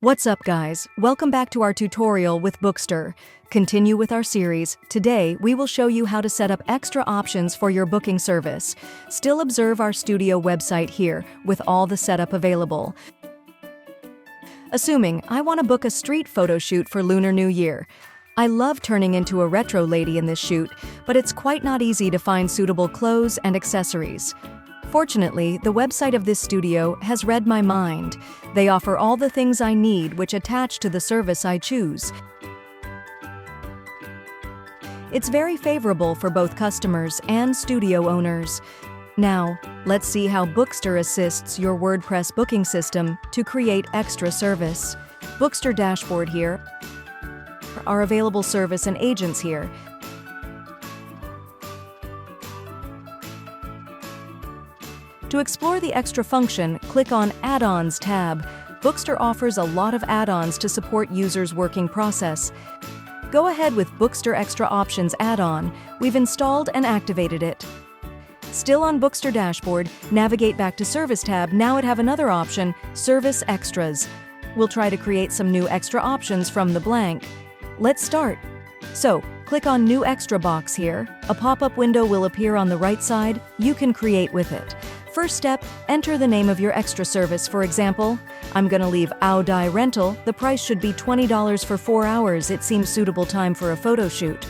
What's up guys, welcome back to our tutorial with Bookster. Continue with our series. Today we will show you how to set up extra options for your booking service. Still observe our studio website here with all the setup available. Assuming I want to book a street photo shoot for Lunar New Year. I love turning into a retro lady in this shoot, but it's quite not easy to find suitable clothes and accessories. Fortunately, the website of this studio has read my mind. They offer all the things I need which attach to the service I choose. It's very favorable for both customers and studio owners. Now, let's see how Bookster assists your WordPress booking system to create extra service. Bookster dashboard here. Our available service and agents here. To explore the extra function, click on Add-ons tab. Bookster offers a lot of add-ons to support users' working process. Go ahead with Bookster Extra Options add-on. We've installed and activated it. Still on Bookster dashboard, navigate back to Service tab. Now it have another option, Service Extras. We'll try to create some new extra options from the blank. Let's start. So, click on New Extra box here. A pop-up window will appear on the right side. You can create with it. First step, enter the name of your extra service. For example, I'm gonna leave add-on rental. The price should be $20 for 4 hours. It seems suitable time for a photo shoot.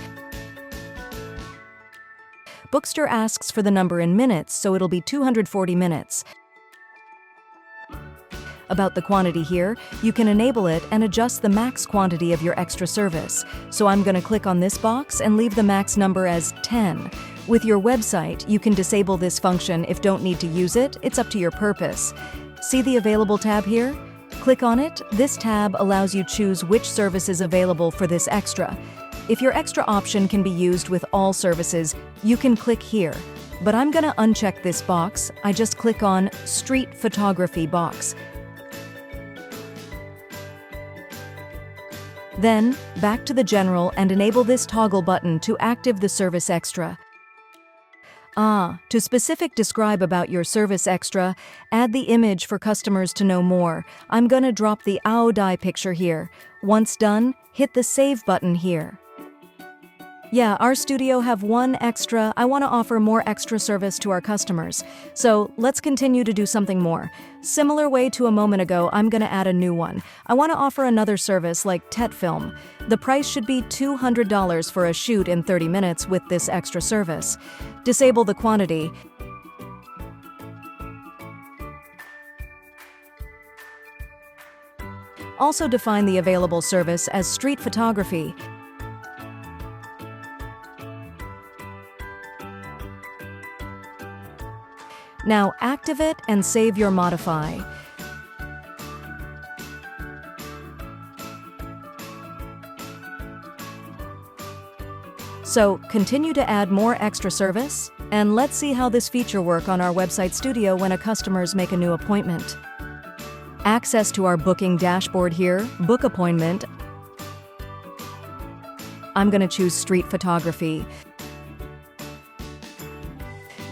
Bookster asks for the number in minutes, so it'll be 240 minutes. About the quantity here, you can enable it and adjust the max quantity of your extra service. So I'm gonna click on this box and leave the max number as 10. With your website, you can disable this function if don't need to use it. It's up to your purpose. See the Available tab here? Click on it. This tab allows you to choose which service is available for this extra. If your extra option can be used with all services, you can click here. But I'm gonna uncheck this box. I just click on Street Photography box. Then, back to the General and enable this toggle button to active the service extra. To specific describe about your service extra, add the image for customers to know more. I'm gonna drop the add-on picture here. Once done, hit the Save button here. Yeah, our studio have one extra. I want to offer more extra service to our customers. So let's continue to do something more. Similar way to a moment ago, I'm going to add a new one. I want to offer another service like TET film. The price should be $200 for a shoot in 30 minutes with this extra service. Disable the quantity. Also define the available service as street photography. Now active it and save your modify. So continue to add more extra service, and let's see how this feature work on our website studio when a customers make a new appointment. Access to our booking dashboard here, book appointment. I'm gonna choose street photography.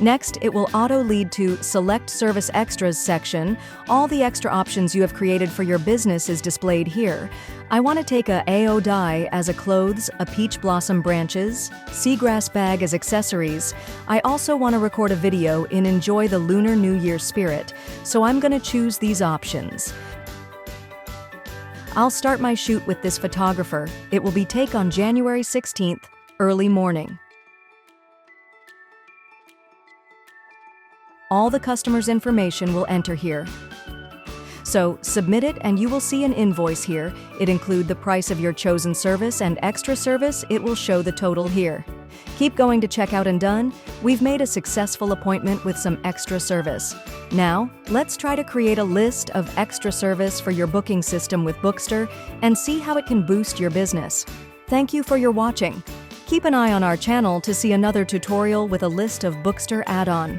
Next, it will auto-lead to Select Service Extras section. All the extra options you have created for your business is displayed here. I want to take a add-on as a clothes, a peach blossom branches, seagrass bag as accessories. I also want to record a video in Enjoy the Lunar New Year spirit, so I'm going to choose these options. I'll start my shoot with this photographer. It will be take on January 16th, early morning. All the customer's information will enter here. So submit it and you will see an invoice here. It includes the price of your chosen service and extra service. It will show the total here. Keep going to checkout and done. We've made a successful appointment with some extra service. Now, let's try to create a list of extra service for your booking system with Bookster and see how it can boost your business. Thank you for your watching. Keep an eye on our channel to see another tutorial with a list of Bookster add-on.